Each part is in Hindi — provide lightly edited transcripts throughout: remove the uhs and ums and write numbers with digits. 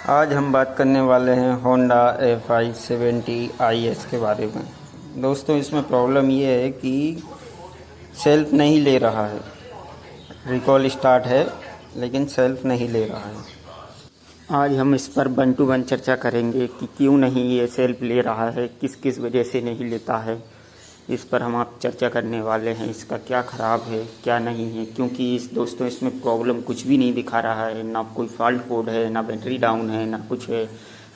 आज हम बात करने वाले हैं होंडा FI70 IS के बारे में। दोस्तों, इसमें प्रॉब्लम ये है कि सेल्फ नहीं ले रहा है। रिकॉल स्टार्ट है लेकिन सेल्फ नहीं ले रहा है। आज हम इस पर 1 to 1 चर्चा करेंगे कि क्यों नहीं ये सेल्फ ले रहा है, किस किस वजह से नहीं लेता है। इस पर हम आप चर्चा करने वाले हैं, इसका क्या ख़राब है क्या नहीं है। क्योंकि दोस्तों इसमें प्रॉब्लम कुछ भी नहीं दिखा रहा है, ना कोई फॉल्ट कोड है, ना बैटरी डाउन है, ना कुछ है।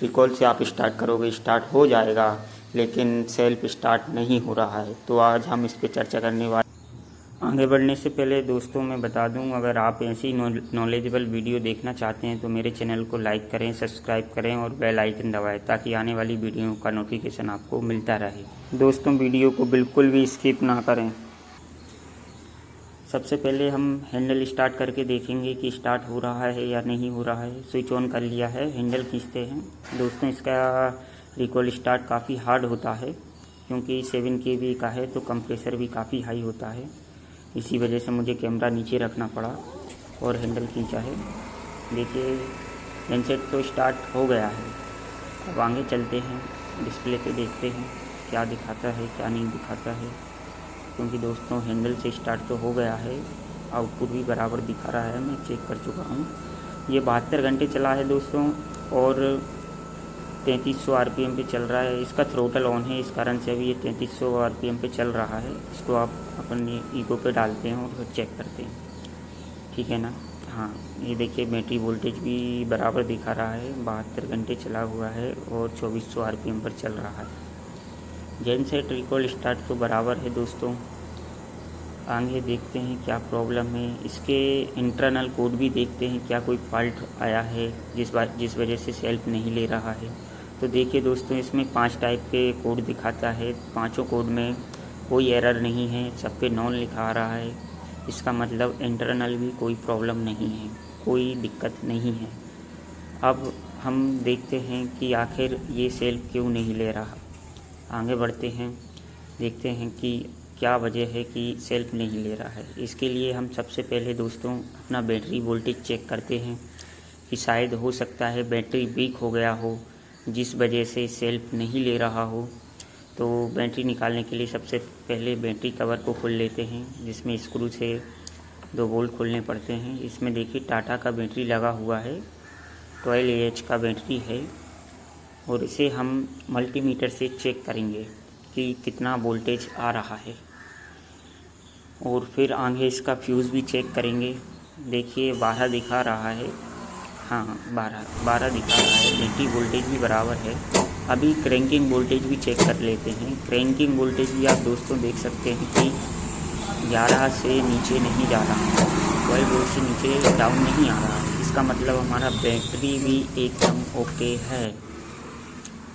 रिकॉल से आप स्टार्ट करोगे, स्टार्ट हो जाएगा, लेकिन सेल्फ स्टार्ट नहीं हो रहा है। तो आज हम इस पर चर्चा करने वाले। आगे बढ़ने से पहले दोस्तों मैं बता दूं, अगर आप ऐसी नॉलेजेबल वीडियो देखना चाहते हैं तो मेरे चैनल को लाइक करें, सब्सक्राइब करें और बेल आइकन दबाएं ताकि आने वाली वीडियो का नोटिफिकेशन आपको मिलता रहे। दोस्तों, वीडियो को बिल्कुल भी स्किप ना करें। सबसे पहले हम हैंडल स्टार्ट करके देखेंगे कि स्टार्ट हो रहा है या नहीं हो रहा है। स्विच ऑन कर लिया है, हैंडल खींचते हैं। दोस्तों, इसका रिकॉल स्टार्ट काफ़ी हार्ड होता है क्योंकि 7 kV का है तो कंप्रेसर भी काफ़ी हाई होता है। इसी वजह से मुझे कैमरा नीचे रखना पड़ा और हैंडल खींचा है। देखिए, जेनसेट तो स्टार्ट हो गया है। अब आगे चलते हैं, डिस्प्ले पे देखते हैं क्या दिखाता है क्या नहीं दिखाता है। क्योंकि दोस्तों हैंडल से स्टार्ट तो हो गया है, आउटपुट भी बराबर दिखा रहा है, मैं चेक कर चुका हूँ। ये 72 घंटे चला है दोस्तों और 3300 RPM पे चल रहा है। इसका थ्रोटल ऑन है, इस कारण से अभी ये 3300 RPM पे चल रहा है। इसको आप अपने ईगो पे डालते हैं और फिर चेक करते हैं, ठीक है ना। हाँ, ये देखिए बैटरी वोल्टेज भी बराबर दिखा रहा है, 72 घंटे चला हुआ है और 2400 RPM पर चल रहा है। जेनसेट रिकॉल स्टार्ट तो बराबर है दोस्तों। आगे देखते हैं क्या प्रॉब्लम है, इसके इंटरनल कोड भी देखते हैं क्या कोई फॉल्ट आया है जिस वजह से सेल्फ नहीं ले रहा है। तो देखिए दोस्तों, इसमें 5 टाइप के कोड दिखाता है। 5 कोड में कोई एरर नहीं है, सब पे नॉन लिखा आ रहा है। इसका मतलब इंटरनल भी कोई प्रॉब्लम नहीं है, कोई दिक्कत नहीं है। अब हम देखते हैं कि आखिर ये सेल्फ क्यों नहीं ले रहा। आगे बढ़ते हैं, देखते हैं कि क्या वजह है कि सेल्फ नहीं ले रहा है। इसके लिए हम सबसे पहले दोस्तों अपना बैटरी वोल्टेज चेक करते हैं कि शायद हो सकता है बैटरी वीक हो गया हो जिस वजह से सेल्फ नहीं ले रहा हो। तो बैटरी निकालने के लिए सबसे पहले बैटरी कवर को खोल लेते हैं, जिसमें स्क्रू से 2 बोल्ट खोलने पड़ते हैं। इसमें देखिए टाटा का बैटरी लगा हुआ है, 12 AH का बैटरी है और इसे हम मल्टीमीटर से चेक करेंगे कि कितना वोल्टेज आ रहा है। और फिर आगे इसका फ्यूज़ भी चेक करेंगे। देखिए 12 दिखा रहा है, हाँ 12 दिखा रहा है। बैटरी वोल्टेज भी बराबर है। अभी क्रैंकिंग वोल्टेज भी चेक कर लेते हैं। क्रैंकिंग वोल्टेज भी आप दोस्तों देख सकते हैं कि 11 से नीचे नहीं जा रहा, 12 वोल्ट से नीचे डाउन नहीं आ रहा। इसका मतलब हमारा बैटरी भी एकदम ओके है।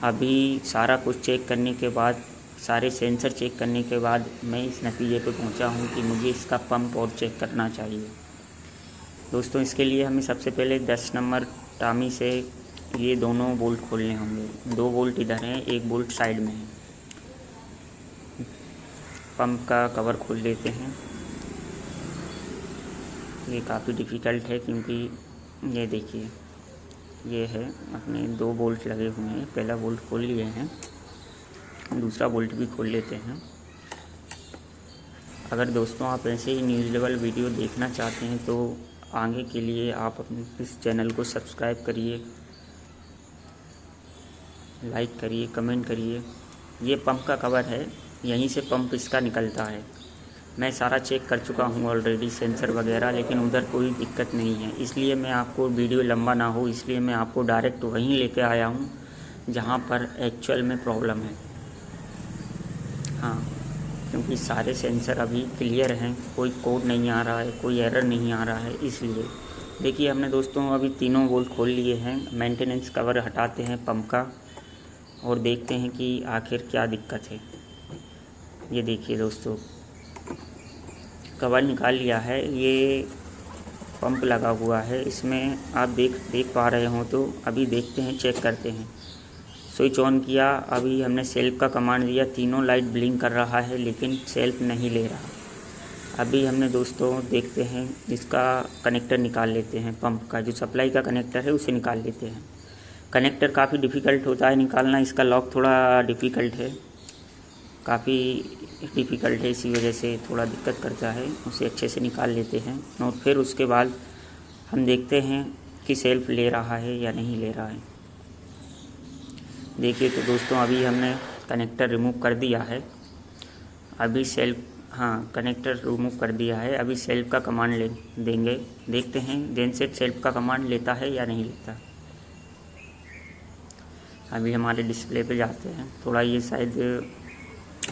अभी सारा कुछ चेक करने के बाद, सारे सेंसर चेक करने के बाद मैं इस नतीजे पर पहुंचा हूं कि मुझे इसका पंप और चेक करना चाहिए। दोस्तों, इसके लिए हमें सबसे पहले 10 नंबर टामी से ये दोनों बोल्ट खोलने होंगे। 2 बोल्ट इधर हैं, 1 बोल्ट साइड में है। पंप का कवर खोल लेते हैं। ये काफ़ी डिफ़िकल्ट है क्योंकि ये देखिए ये है, अपने 2 बोल्ट लगे हुए हैं। पहला बोल्ट खोल लिए हैं, दूसरा बोल्ट भी खोल लेते हैं। अगर दोस्तों आप ऐसे ही न्यूज़ लेवल वीडियो देखना चाहते हैं तो आगे के लिए आप अपने इस चैनल को सब्सक्राइब करिए, लाइक करिए, कमेंट करिए। ये पंप का कवर है, यहीं से पंप इसका निकलता है। मैं सारा चेक कर चुका हूँ ऑलरेडी, सेंसर वगैरह, लेकिन उधर कोई दिक्कत नहीं है। इसलिए मैं आपको वीडियो लंबा ना हो इसलिए मैं आपको डायरेक्ट वहीं लेके आया हूँ जहाँ पर एक्चुअल में प्रॉब्लम है। हाँ, क्योंकि सारे सेंसर अभी क्लियर हैं, कोई कोड नहीं आ रहा है, कोई एरर नहीं आ रहा है। इसलिए देखिए हमने दोस्तों अभी तीनों बोल्ट खोल लिए हैं। मेंटेनेंस कवर हटाते हैं पंप का और देखते हैं कि आखिर क्या दिक्कत है। ये देखिए दोस्तों, कवर निकाल लिया है। ये पंप लगा हुआ है, इसमें आप देख पा रहे हो तो अभी देखते हैं, चेक करते हैं। स्विच ऑन किया, अभी हमने सेल्फ का कमांड दिया, तीनों लाइट ब्लिंक कर रहा है लेकिन सेल्फ नहीं ले रहा। अभी हमने दोस्तों देखते हैं, इसका कनेक्टर निकाल लेते हैं। पंप का जो सप्लाई का कनेक्टर है उसे निकाल लेते हैं। कनेक्टर काफ़ी डिफ़िकल्ट होता है निकालना, इसका लॉक थोड़ा डिफ़िकल्ट है, काफ़ी डिफ़िकल्ट है, इसी वजह से थोड़ा दिक्कत करता है। उसे अच्छे से निकाल लेते हैं और फिर उसके बाद हम देखते हैं कि सेल्फ ले रहा है या नहीं ले रहा है। देखिए तो दोस्तों, अभी हमने कनेक्टर रिमूव कर दिया है, अभी सेल्फ कनेक्टर रिमूव कर दिया है, अभी सेल्फ का कमांड ले देंगे, देखते हैं जेनसेट सेल्फ का कमांड लेता है या नहीं लेता। अभी हमारे डिस्प्ले पे जाते हैं, थोड़ा ये शायद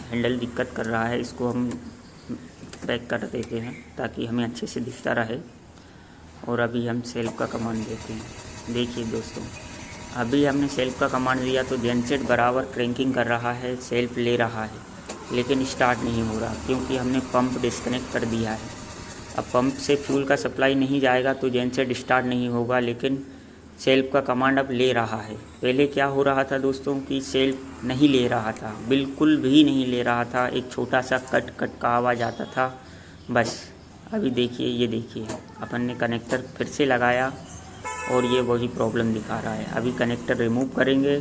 हैंडल दिक्कत कर रहा है, इसको हम बैक कर देते हैं ताकि हमें अच्छे से दिखता रहे। और अभी हम सेल्फ का कमांड देते हैं। देखिए दोस्तों, अभी हमने सेल्फ का कमांड दिया तो जेनसेट बराबर क्रैंकिंग कर रहा है, सेल्फ ले रहा है, लेकिन स्टार्ट नहीं हो रहा क्योंकि हमने पंप डिस्कनेक्ट कर दिया है। अब पंप से फ्यूल का सप्लाई नहीं जाएगा तो जेनसेट स्टार्ट नहीं होगा, लेकिन सेल्फ का कमांड अब ले रहा है। पहले क्या हो रहा था दोस्तों कि सेल्फ नहीं ले रहा था, बिल्कुल भी नहीं ले रहा था, एक छोटा सा कट कट का आवाज़ आता था बस। अभी देखिए, ये देखिए, अपन ने कनेक्टर फिर से लगाया और ये वही प्रॉब्लम दिखा रहा है। अभी कनेक्टर रिमूव करेंगे,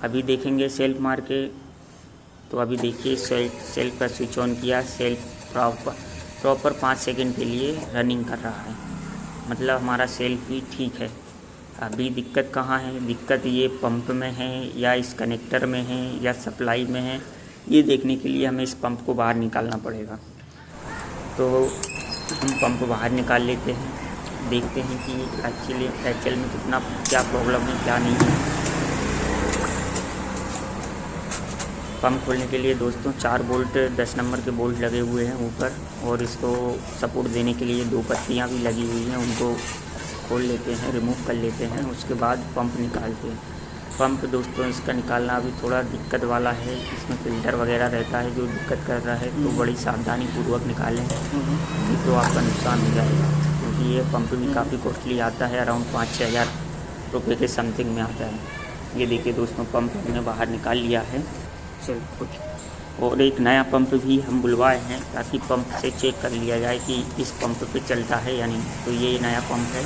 अभी देखेंगे सेल्फ मार के, तो अभी देखिए सेल्फ का स्विच ऑन किया, सेल्फ प्रॉपर 5 सेकंड के लिए रनिंग कर रहा है, मतलब हमारा सेल्फ भी ठीक है। अभी दिक्कत कहाँ है? दिक्कत ये पंप में है या इस कनेक्टर में है या सप्लाई में है, ये देखने के लिए हमें इस पंप को बाहर निकालना पड़ेगा। तो हम पंप बाहर निकाल लेते हैं, देखते हैं कि एक्चुअल में कितना क्या प्रॉब्लम है क्या नहीं है। पंप खोलने के लिए दोस्तों 4 बोल्ट 10 नंबर के बोल्ट लगे हुए हैं ऊपर, और इसको सपोर्ट देने के लिए 2 पत्तियां भी लगी हुई हैं, उनको खोल लेते हैं, रिमूव कर लेते हैं, उसके बाद पंप निकालते हैं। पंप दोस्तों इसका निकालना अभी थोड़ा दिक्कत वाला है, इसमें फिल्टर वगैरह रहता है जो दिक्कत कर रहा है, तो बड़ी सावधानी पूर्वक निकालें, नहीं तो आपका नुकसान हो जाएगा, क्योंकि ये पंप भी काफ़ी कॉस्टली आता है, अराउंड 5-6 हज़ार रुपये के समथिंग में आता है। ये देखिए दोस्तों, पंप हमने बाहर निकाल लिया है और एक नया पंप भी हम बुलवाए हैं ताकि पंप से चेक कर लिया जाए कि इस पंप पे चलता है या नहीं। तो ये नया पंप है,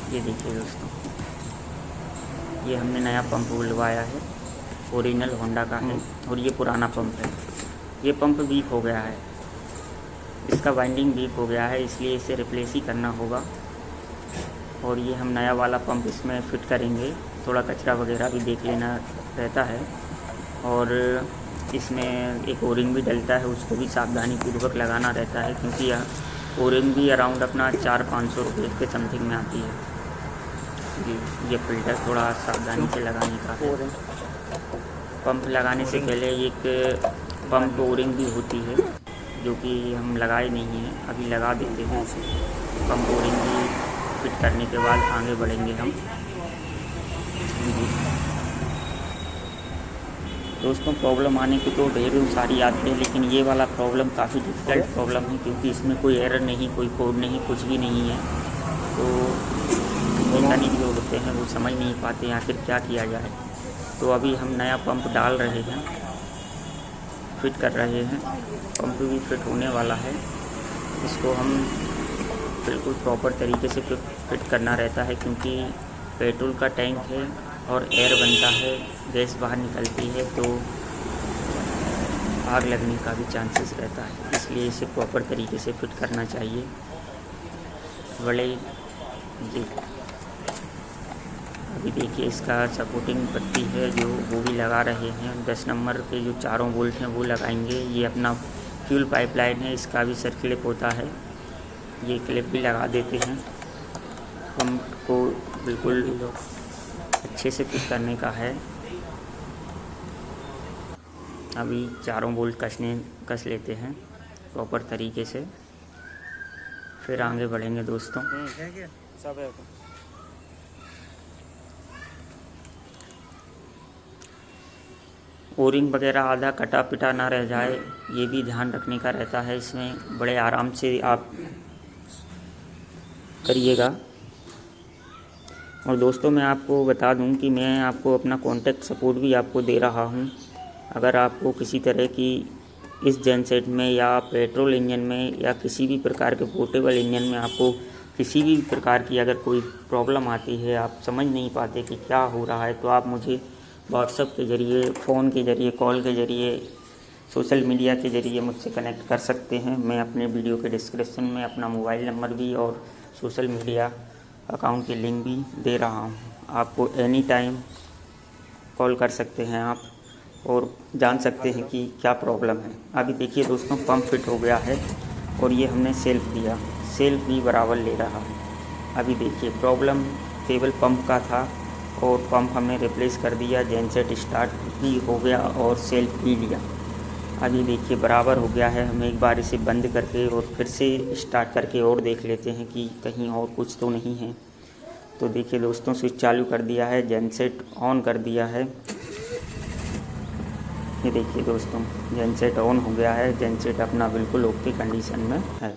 ये देखिए दोस्तों, ये हमने नया पंप बुलवाया है, ओरिजिनल होंडा का है, और ये पुराना पंप है। ये पंप वीक हो गया है, इसका वाइंडिंग वीक हो गया है, इसलिए इसे रिप्लेस ही करना होगा। और ये हम नया वाला पंप इसमें फ़िट करेंगे। थोड़ा कचरा वगैरह भी देख लेना रहता है, और इसमें एक ओरिंग भी डलता है, उसको भी सावधानी पूर्वक लगाना रहता है, क्योंकि ओरिंग भी अराउंड अपना 400-500 रुपये के समथिंग में आती है। ये फिल्टर थोड़ा सावधानी से लगाने का है। पंप लगाने से पहले एक पंप ओरिंग भी होती है जो कि हम लगाए नहीं हैं, अभी लगा देते हैं। पंप ओरिंग भी फिट करने के बाद आगे बढ़ेंगे हम। दोस्तों, प्रॉब्लम आने की तो ढेरों सारी आती है, लेकिन ये वाला प्रॉब्लम काफ़ी डिफिकल्ट प्रॉब्लम है, क्योंकि इसमें कोई एरर नहीं, कोई कोड नहीं, कुछ भी नहीं है। तो मैकेनिक जो होते हैं वो समझ नहीं पाते आखिर क्या किया जाए। तो अभी हम नया पंप डाल रहे हैं, फिट कर रहे हैं, पंप भी फिट होने वाला है। इसको हम बिल्कुल प्रॉपर तरीके से फिट करना रहता है, क्योंकि पेट्रोल का टैंक है और एयर बनता है, गैस बाहर निकलती है तो आग लगने का भी चांसेस रहता है, इसलिए इसे प्रॉपर तरीके से फिट करना चाहिए। बड़े जी, अभी देखिए इसका सपोर्टिंग पट्टी है जो वो भी लगा रहे हैं। 10 नंबर के जो चारों बोल्ट हैं वो लगाएंगे। ये अपना फ्यूल पाइपलाइन है, इसका भी सर क्लिप होता है, ये क्लिप भी लगा देते हैं। पंप को बिल्कुल अच्छे से फिट करने का है। अभी चारों बोल्ट कस लेते हैं प्रॉपर तरीके से, फिर आगे बढ़ेंगे दोस्तों। ओरिंग वगैरह आधा कटा पिटा ना रह जाए, ये भी ध्यान रखने का रहता है। इसमें बड़े आराम से आप करिएगा। और दोस्तों, मैं आपको बता दूं कि मैं आपको अपना कॉन्टैक्ट सपोर्ट भी आपको दे रहा हूं। अगर आपको किसी तरह की इस जेनसेट में या पेट्रोल इंजन में या किसी भी प्रकार के पोर्टेबल इंजन में आपको किसी भी प्रकार की अगर कोई प्रॉब्लम आती है, आप समझ नहीं पाते कि क्या हो रहा है, तो आप मुझे व्हाट्सएप के ज़रिए, फ़ोन के ज़रिए, कॉल के ज़रिए, सोशल मीडिया के ज़रिए मुझसे कनेक्ट कर सकते हैं। मैं अपने वीडियो के डिस्क्रिप्शन में अपना मोबाइल नंबर भी और सोशल मीडिया अकाउंट की लिंक भी दे रहा हूँ। आपको एनी टाइम कॉल कर सकते हैं आप और जान सकते हैं कि क्या प्रॉब्लम है। अभी देखिए दोस्तों, पंप फिट हो गया है और ये हमने सेल्फ दिया, सेल्फ भी बराबर ले रहा है। अभी देखिए प्रॉब्लम केवल पंप का था और पंप हमने रिप्लेस कर दिया, जेनसेट स्टार्ट भी हो गया और सेल्फ भी लिया। अभी देखिए बराबर हो गया है। हम एक बार इसे बंद करके और फिर से स्टार्ट करके और देख लेते हैं कि कहीं और कुछ तो नहीं है। तो देखिए दोस्तों, स्विच चालू कर दिया है, जेनसेट ऑन कर दिया है। ये देखिए दोस्तों, जेनसेट ऑन हो गया है, जेनसेट अपना बिल्कुल ओके कंडीशन में है।